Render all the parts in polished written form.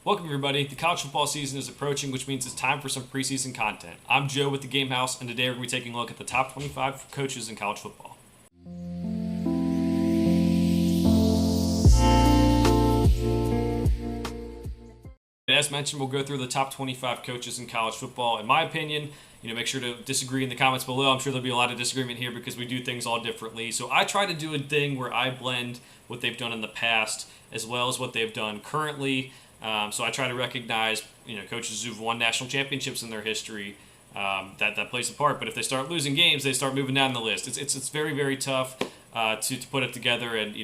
Welcome, everybody. The college football season is approaching, which means it's time for some preseason content. I'm Joe with the Game House, and today we're going to be taking a look at the top 25 coaches in college football. As mentioned, we'll go through the top 25 coaches in college football. In my opinion, make sure to disagree in the comments below. I'm sure there'll be a lot of disagreement here because we do things all differently. So I try to do a thing where I blend what they've done in the past as well as what they've done currently. So I try to recognize, coaches who've won national championships in their history. That plays a part. But if they start losing games, they start moving down the list. It's very, very tough to put it together. And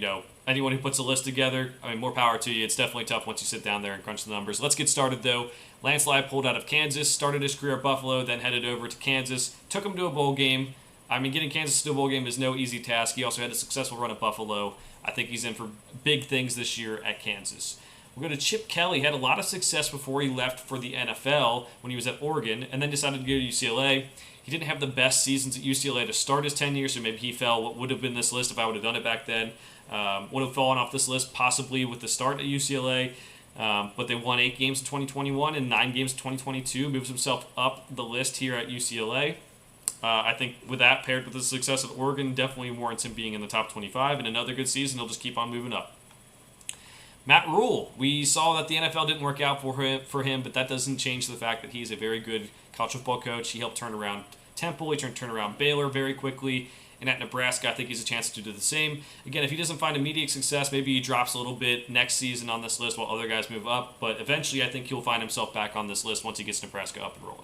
anyone who puts a list together, more power to you. It's definitely tough once you sit down there and crunch the numbers. Let's get started though. Lance Lye pulled out of Kansas, started his career at Buffalo, then headed over to Kansas, took him to a bowl game. Getting Kansas to a bowl game is no easy task. He also had a successful run at Buffalo. I think he's in for big things this year at Kansas. We'll go to Chip Kelly. He had a lot of success before he left for the NFL when he was at Oregon, and then decided to go to UCLA. He didn't have the best seasons at UCLA to start his tenure, so maybe he fell what would have been this list if I would have done it back then. Would have fallen off this list possibly with the start at UCLA, but they won 8 games in 2021 and 9 games in 2022. Moves himself up the list here at UCLA. I think with that paired with the success at Oregon, definitely warrants him being in the top 25. And another good season, he'll just keep on moving up. Matt Rhule, we saw that the NFL didn't work out for him, but that doesn't change the fact that he's a very good college football coach. He helped turn around Temple. He turn around Baylor very quickly. And at Nebraska, I think he's a chance to do the same. Again, if he doesn't find immediate success, maybe he drops a little bit next season on this list while other guys move up. But eventually, I think he'll find himself back on this list once he gets Nebraska up and rolling.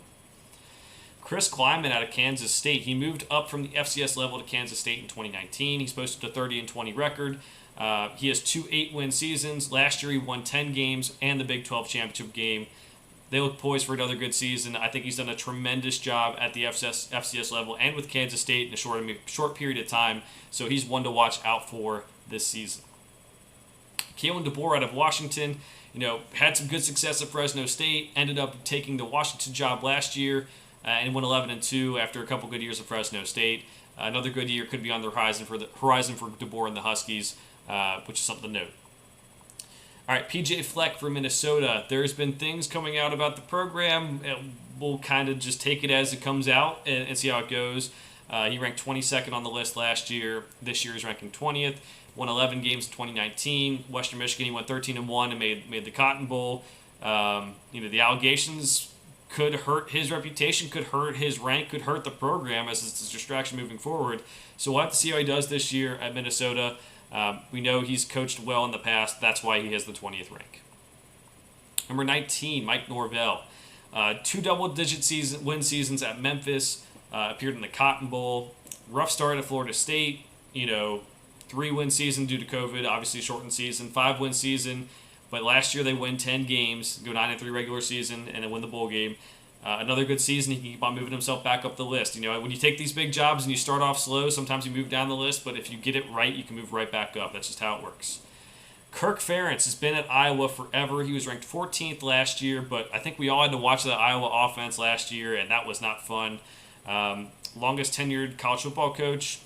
Chris Klieman out of Kansas State. He moved up from the FCS level to Kansas State in 2019. He's posted a 30-20 record. He has 2 8-win seasons. Last year, he won 10 games and the Big 12 championship game. They look poised for another good season. I think he's done a tremendous job at the FCS level and with Kansas State in a short period of time. So he's one to watch out for this season. Kalen DeBoer out of Washington, had some good success at Fresno State. Ended up taking the Washington job last year and went 11-2 after a couple good years at Fresno State. Another good year could be on the horizon for DeBoer and the Huskies, which is something to note. All right, PJ Fleck for Minnesota. There's been things coming out about the program. We'll kind of just take it as it comes out and see how it goes. He ranked 22nd on the list last year. This year he's ranking 20th. Won 11 games in 2019. Western Michigan, he went 13-1 and made the Cotton Bowl. The allegations could hurt his reputation, could hurt his rank, could hurt the program as it's a distraction moving forward. So we'll have to see how he does this year at Minnesota. We know he's coached well in the past. That's why he has the 20th rank. Number 19, Mike Norvell. 2 double-digit win seasons at Memphis. Appeared in the Cotton Bowl. Rough start at Florida State. 3-win season due to COVID. Obviously shortened season. 5-win season. But last year they win 10 games. Go 9-3 regular season and then win the bowl game. Another good season. He can keep on moving himself back up the list. When you take these big jobs and you start off slow, sometimes you move down the list, but if you get it right, you can move right back up. That's just how it works. Kirk Ferentz has been at Iowa forever. He was ranked 14th last year, but I think we all had to watch that Iowa offense last year, and that was not fun. Longest tenured college football coach,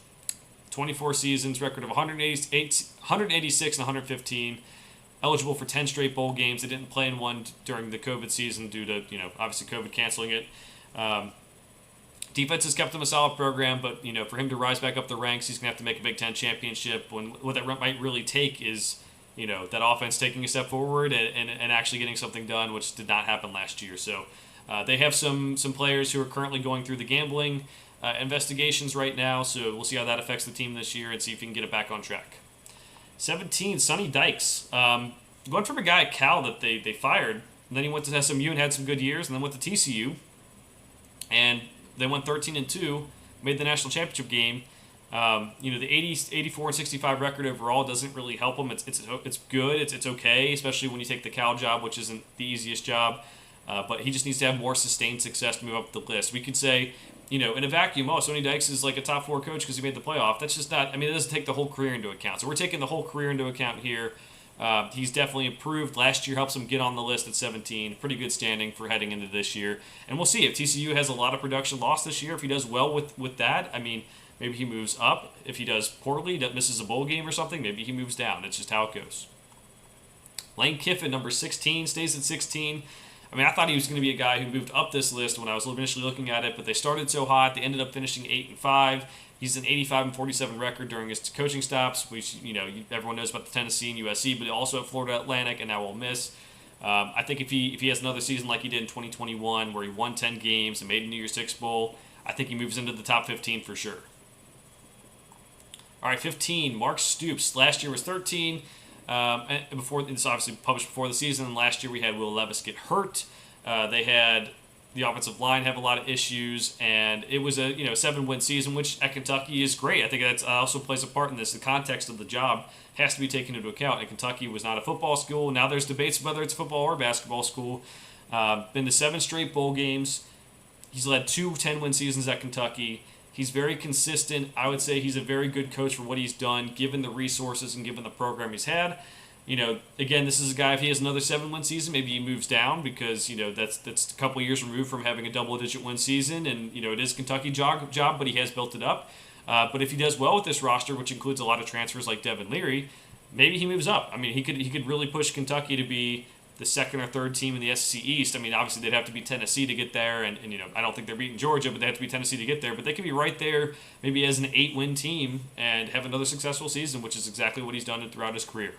24 seasons, record of 186 and 115. Eligible for 10 straight bowl games. They didn't play in one during the COVID season due to, obviously COVID canceling it. Defense has kept him a solid program, but, for him to rise back up the ranks, he's going to have to make a Big Ten championship. What that might really take is, that offense taking a step forward and actually getting something done, which did not happen last year. So they have some players who are currently going through the gambling investigations right now, so we'll see how that affects the team this year and see if he can get it back on track. 17, Sonny Dykes. Going from a guy at Cal that they fired, and then he went to SMU and had some good years, and then went to TCU, and they went 13-2, made the national championship game. The 84 and 65 record overall doesn't really help him. It's good. It's okay, especially when you take the Cal job, which isn't the easiest job. But he just needs to have more sustained success to move up the list. We could say, in a vacuum, Sonny Dykes is like a top 4 coach because he made the playoff. That's just not, it doesn't take the whole career into account. So we're taking the whole career into account here. He's definitely improved. Last year helps him get on the list at 17. Pretty good standing for heading into this year. And we'll see if TCU has a lot of production lost this year. If he does well with that, maybe he moves up. If he does poorly, misses a bowl game or something, maybe he moves down. It's just how it goes. Lane Kiffin, number 16, stays at 16. I mean, I thought he was going to be a guy who moved up this list when I was initially looking at it, but they started so hot. They ended up finishing 8-5. He's an 85-47 record during his coaching stops, which, everyone knows about the Tennessee and USC, but also at Florida Atlantic and now Ole Miss. I think if he has another season like he did in 2021, where he won 10 games and made a New Year's Six Bowl, I think he moves into the top 15 for sure. All right, 15, Mark Stoops. Last year was 13. And before it's obviously published before the season. And last year we had Will Levis get hurt. They had the offensive line have a lot of issues, and it was a 7-win season, which at Kentucky is great. I think that also plays a part in this. The context of the job has to be taken into account. And Kentucky was not a football school. Now there's debates whether it's a football or basketball school. Been to 7 straight bowl games. He's led 2 10-win seasons at Kentucky. He's very consistent. I would say he's a very good coach for what he's done, given the resources and given the program he's had. Again, this is a guy, if he has another 7-win season, maybe he moves down because, that's a couple of years removed from having a double-digit win season. And, it is Kentucky job, but he has built it up. But if he does well with this roster, which includes a lot of transfers like Devin Leary, maybe he moves up. I mean, he could really push Kentucky to be the second or third team in the SEC East. I mean, obviously they'd have to beat Tennessee to get there, and I don't think they're beating Georgia, but they have to beat Tennessee to get there. But they could be right there, maybe as an 8-win team, and have another successful season, which is exactly what he's done throughout his career.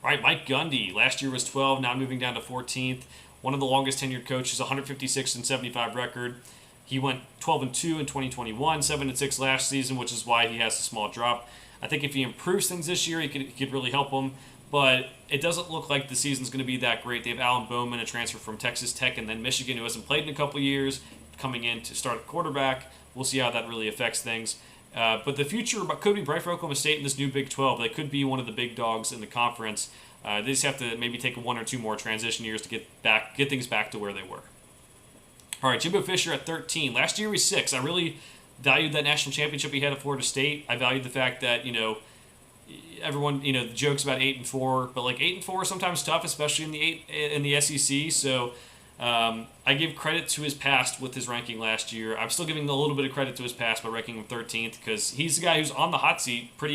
All right, Mike Gundy. Last year was 12, now moving down to 14th. One of the longest tenured coaches, 156-75 record. He went 12-2 in 2021, 7-6 last season, which is why he has a small drop. I think if he improves things this year, he could really help them. But it doesn't look like the season's going to be that great. They have Alan Bowman, a transfer from Texas Tech, and then Michigan, who hasn't played in a couple years, coming in to start at quarterback. We'll see how that really affects things. But the future could be bright for Oklahoma State in this new Big 12. They could be one of the big dogs in the conference. They just have to maybe take 1 or 2 more transition years to get things back to where they were. All right, Jimbo Fisher at 13. Last year he was 6. I really valued that national championship he had at Florida State. I valued the fact that, everyone, the jokes about 8-4, but 8-4 is sometimes tough, especially in the SEC. So I give credit to his past with his ranking last year. I'm still giving a little bit of credit to his past by ranking him 13th because he's the guy who's on the hot seat for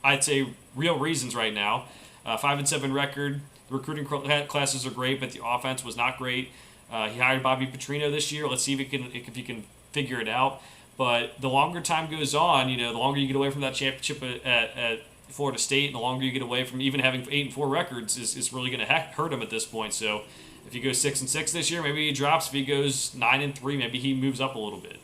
I'd say, real reasons right now. 5-7 record. The recruiting classes are great, but the offense was not great. He hired Bobby Petrino this year. Let's see if he can figure it out. But the longer time goes on, the longer you get away from that championship at Florida State, and the longer you get away from even having 8-4 records is really going to hurt him at this point. So if he goes 6-6 this year, maybe he drops. If he goes 9-3, maybe he moves up a little bit.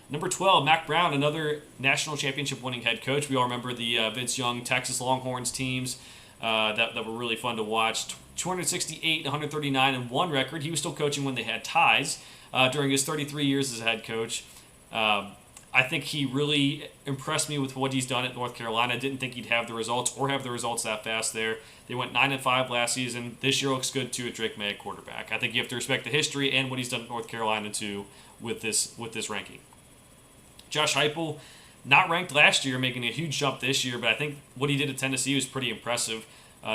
Number 12, Mack Brown, another national championship winning head coach. We all remember the Vince Young Texas Longhorns teams that were really fun to watch. 268, 139-1 record. He was still coaching when they had ties. During his 33 years as a head coach. I think he really impressed me with what he's done at North Carolina. I didn't think he'd have the results that fast there. They went 9-5 last season. This year looks good too at Drake May at quarterback. I think you have to respect the history and what he's done at North Carolina too with this ranking. Josh Heupel, not ranked last year, making a huge jump this year, but I think what he did at Tennessee was pretty impressive.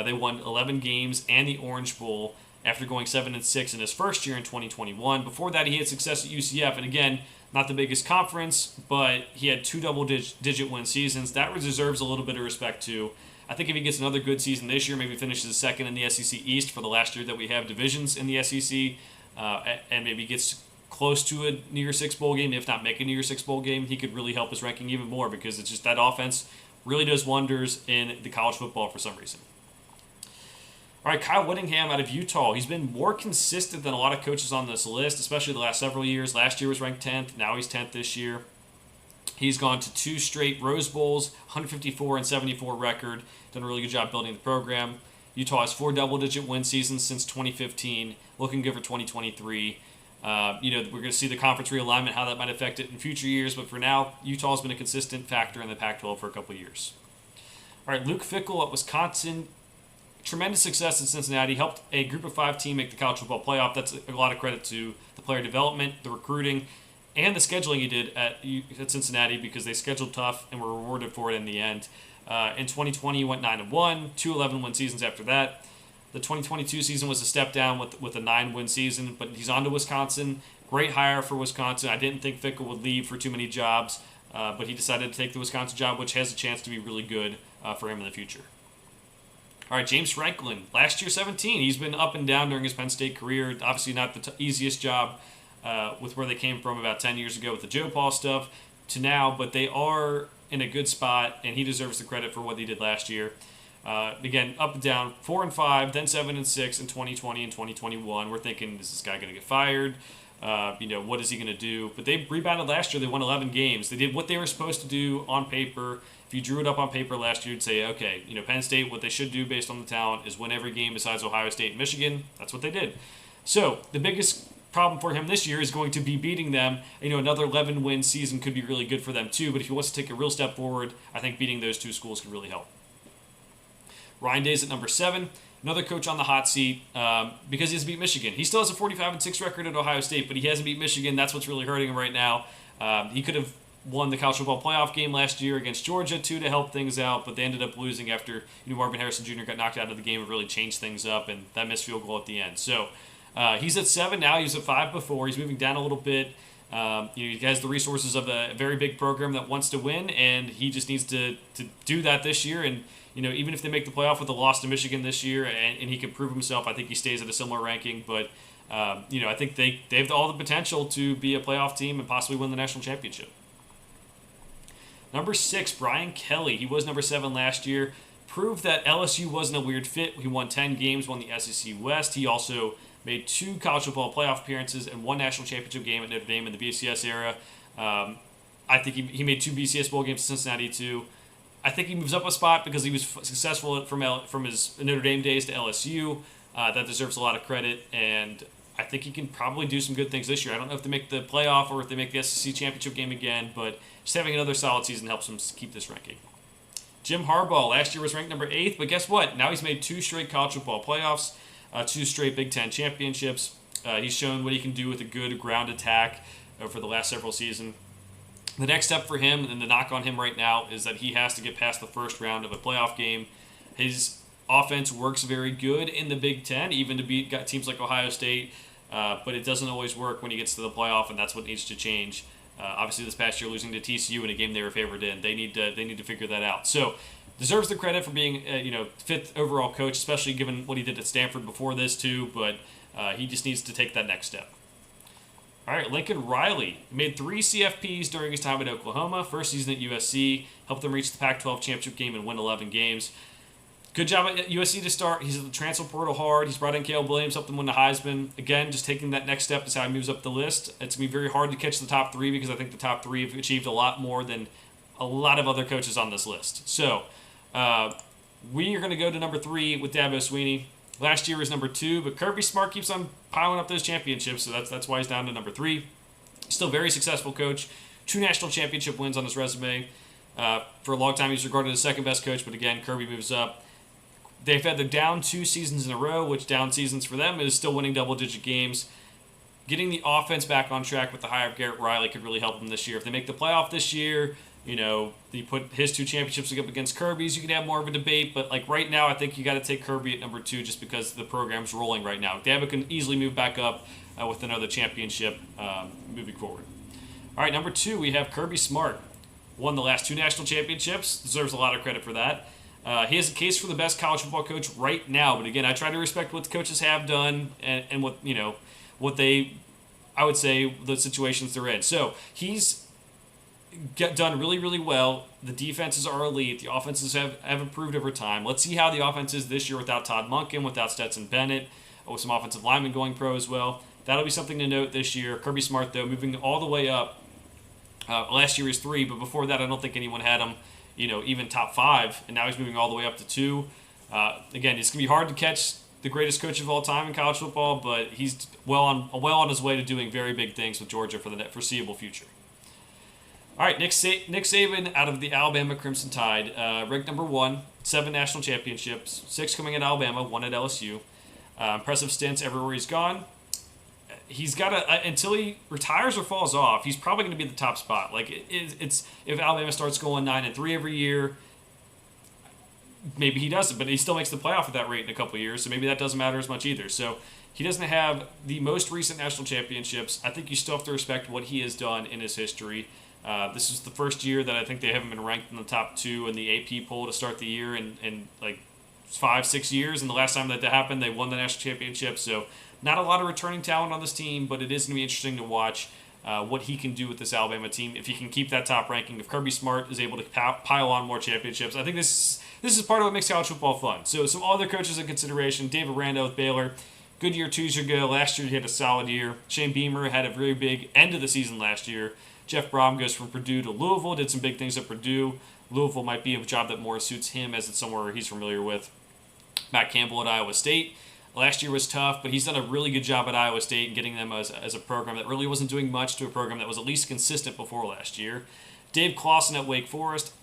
They won 11 games and the Orange Bowl after going 7-6 in his first year in 2021. Before that, he had success at UCF, and again, not the biggest conference, but he had 2 double-digit win seasons. That deserves a little bit of respect too. I think if he gets another good season this year, maybe finishes second in the SEC East for the last year that we have divisions in the SEC, and maybe gets close to a New Year's Six bowl game, if not make a New Year's Six bowl game, he could really help his ranking even more because it's just that offense really does wonders in the college football for some reason. All right, Kyle Whittingham out of Utah. He's been more consistent than a lot of coaches on this list, especially the last several years. Last year was ranked 10th. Now he's 10th this year. He's gone to 2 straight Rose Bowls, 154-74 record. Done a really good job building the program. Utah has 4 double-digit win seasons since 2015. Looking good for 2023. We're going to see the conference realignment, how that might affect it in future years. But for now, Utah's been a consistent factor in the Pac-12 for a couple of years. All right, Luke Fickell at Wisconsin. Tremendous success in Cincinnati. Helped a Group of 5 team make the college football playoff. That's a lot of credit to the player development, the recruiting, and the scheduling he did at Cincinnati because they scheduled tough and were rewarded for it in the end. In 2020, he went 9-1, 2 11-win seasons after that. The 2022 season was a step down with a 9-win season, but he's on to Wisconsin. Great hire for Wisconsin. I didn't think Fickell would leave for too many jobs, but he decided to take the Wisconsin job, which has a chance to be really good for him in the future. All right, James Franklin, last year 17. He's been up and down during his Penn State career. Obviously, not the easiest job with where they came from about 10 years ago with the Joe Paul stuff to now, but they are in a good spot, and he deserves the credit for what he did last year. Again, up and down, 4-5, then 7-6 in 2020 and 2021. We're thinking, is this guy going to get fired? What is he going to do? But they rebounded last year. They won 11 games. They did what they were supposed to do on paper. If you drew it up on paper last year, you'd say, okay, Penn State, what they should do based on the talent is win every game besides Ohio State and Michigan. That's what they did. So the biggest problem for him this year is going to be beating them. Another 11-win season could be really good for them too, but if he wants to take a real step forward, I think beating those two schools could really help. Ryan Day's at number 7. Another coach on the hot seat because he has beat Michigan. He still has a 45-6 record at Ohio State, but he hasn't beat Michigan. That's what's really hurting him right now. He could have won the college football playoff game last year against Georgia too to help things out, but they ended up losing after Marvin Harrison Jr. got knocked out of the game and really changed things up, and that missed field goal at the end. So he's at 7 now. He was at 5 before. He's moving down a little bit. He has the resources of a very big program that wants to win, and he just needs to do that this year. And even if they make the playoff with a loss to Michigan this year, and he can prove himself, I think he stays at a similar ranking. But I think they have all the potential to be a playoff team and possibly win the national championship. Number 6, Brian Kelly. He was number 7 last year. Proved that LSU wasn't a weird fit. He won 10 games, won the SEC West. He also made 2 college football playoff appearances and 1 national championship game at Notre Dame in the BCS era. I think he made 2 BCS bowl games in Cincinnati too. I think he moves up a spot because he was successful from his Notre Dame days to LSU. That deserves a lot of credit, and I think he can probably do some good things this year. I don't know if they make the playoff or if they make the SEC championship game again, but just having another solid season helps him keep this ranking. Jim Harbaugh last year was ranked number 8, but guess what? Now he's made 2 straight college football playoffs, 2 straight Big Ten championships. He's shown what he can do with a good ground attack for the last several seasons. The next step for him, and the knock on him right now, is that he has to get past the first round of a playoff game. His offense works very good in the Big Ten, even to beat teams like Ohio State, but it doesn't always work when he gets to the playoff, and that's what needs to change. Obviously, this past year, losing to TCU in a game they were favored in, they need to figure that out. So, deserves the credit for being 5th overall coach, especially given what he did at Stanford before this too. But he just needs to take that next step. All right, Lincoln Riley made 3 CFPs during his time at Oklahoma. First season at USC, helped them reach the Pac-12 championship game and win 11 games. Good job at USC to start. He's at the transfer portal hard. He's brought in Caleb Williams, helped him win the Heisman. Again, just taking that next step is how he moves up the list. It's going to be very hard to catch the top 3 because I think the top 3 have achieved a lot more than a lot of other coaches on this list. So we are going to go to number 3 with Dabo Swinney. Last year was number 2, but Kirby Smart keeps on piling up those championships, so that's why he's down to number 3. Still very successful coach. 2 national championship wins on his resume. For a long time, he's regarded as second best coach, but again, Kirby moves up. They've had the down 2 seasons in a row, which down seasons for them is still winning double-digit games. Getting the offense back on track with the hire of Garrett Riley could really help them this year. If they make the playoff this year, they put his 2 championships up against Kirby's, you can have more of a debate, but like right now, I think you got to take Kirby at number 2 just because the program's rolling right now. Dabo can easily move back up with another championship moving forward. All right, number 2, we have Kirby Smart. Won the last 2 national championships, deserves a lot of credit for that. He has a case for the best college football coach right now, but again, I try to respect what the coaches have done and what they, I would say, the situations they're in. So he's done really, really well. The defenses are elite. The offenses have improved over time. Let's see how the offense is this year without Todd Monken, without Stetson Bennett, with some offensive linemen going pro as well. That'll be something to note this year. Kirby Smart, though, moving all the way up. Last year was 3, but before that, I don't think anyone had him even top 5, and now he's moving all the way up to 2. Again, it's going to be hard to catch the greatest coach of all time in college football, but he's well on his way to doing very big things with Georgia for the foreseeable future. All right, Nick Saban out of the Alabama Crimson Tide, ranked number 1, 7 national championships, 6 coming at Alabama, 1 at LSU. Impressive stints everywhere he's gone. He's got to until he retires or falls off. He's probably going to be the top spot. Like it's if Alabama starts going 9-3 every year, maybe he doesn't, but he still makes the playoff at that rate in a couple of years. So maybe that doesn't matter as much either. So he doesn't have the most recent national championships. I think you still have to respect what he has done in his history. This is the first year that I think they haven't been ranked in the top 2 in the AP poll to start the year in like 5-6 years, and the last time that happened, they won the national championship. So not a lot of returning talent on this team, but it is going to be interesting to watch what he can do with this Alabama team. If he can keep that top ranking, if Kirby Smart is able to pile on more championships, I think this is part of what makes college football fun. So some other coaches in consideration: Dave Aranda with Baylor. Good year 2 years ago. Last year he had a solid year. Shane Beamer had a very big end of the season last year. Jeff Brom goes from Purdue to Louisville, did some big things at Purdue. Louisville might be a job that more suits him, as it's somewhere he's familiar with. Matt Campbell at Iowa State. Last year was tough, but he's done a really good job at Iowa State in getting them as a program that really wasn't doing much to a program that was at least consistent before last year. Dave Clawson at Wake Forest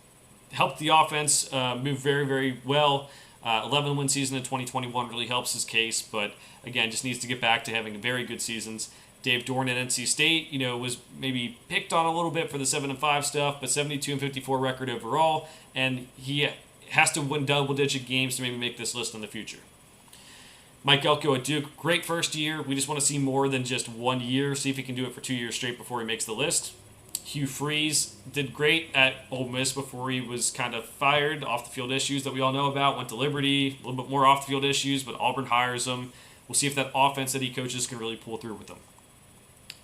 helped the offense move very, very well. 11-win season in 2021 really helps his case, but again, just needs to get back to having very good seasons. Dave Dorn at NC State, was maybe picked on a little bit for the 7-5 stuff, but 72-54 record overall, and he has to win double-digit games to maybe make this list in the future. Mike Elko at Duke, great first year. We just want to see more than just 1 year. See if he can do it for 2 years straight before he makes the list. Hugh Freeze did great at Ole Miss before he was kind of fired. Off-the-field issues that we all know about. Went to Liberty, a little bit more off-the-field issues, but Auburn hires him. We'll see if that offense that he coaches can really pull through with him.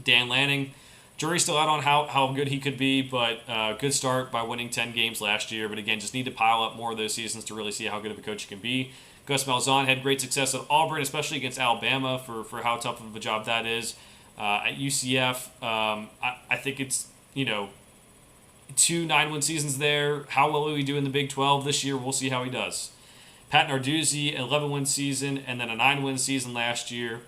Dan Lanning, jury's still out on how good he could be, but good start by winning 10 games last year. But again, just need to pile up more of those seasons to really see how good of a coach he can be. Gus Malzahn had great success at Auburn, especially against Alabama for how tough of a job that is. At UCF, I think it's, 2 9-win seasons there. How well will he do in the Big 12 this year? We'll see how he does. Pat Narduzzi, an 11-win season, and then a 9-win season last year.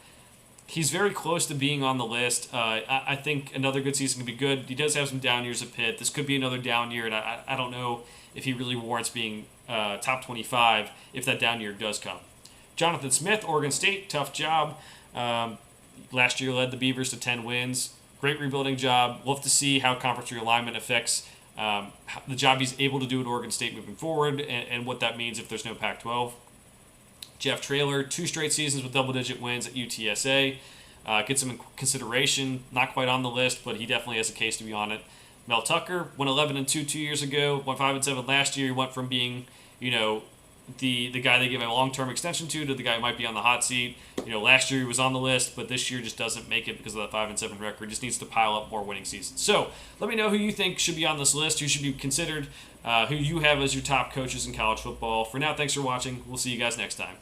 He's very close to being on the list. I think another good season could be good. He does have some down years at Pitt. This could be another down year, and I don't know if he really warrants being top 25 if that down year does come. Jonathan Smith, Oregon State, tough job. Last year led the Beavers to 10 wins. Great rebuilding job. We'll have to see how conference realignment affects the job he's able to do at Oregon State moving forward and what that means if there's no Pac-12. Jeff Traylor, 2 straight seasons with double-digit wins at UTSA. Gets him in consideration. Not quite on the list, but he definitely has a case to be on it. Mel Tucker went 11-2 2 years ago. Went 5-7 last year. He went from being, the guy they give a long-term extension to the guy who might be on the hot seat. Last year he was on the list, but this year just doesn't make it because of that 5-7 record. Just needs to pile up more winning seasons. So let me know who you think should be on this list, who should be considered, who you have as your top coaches in college football. For now, thanks for watching. We'll see you guys next time.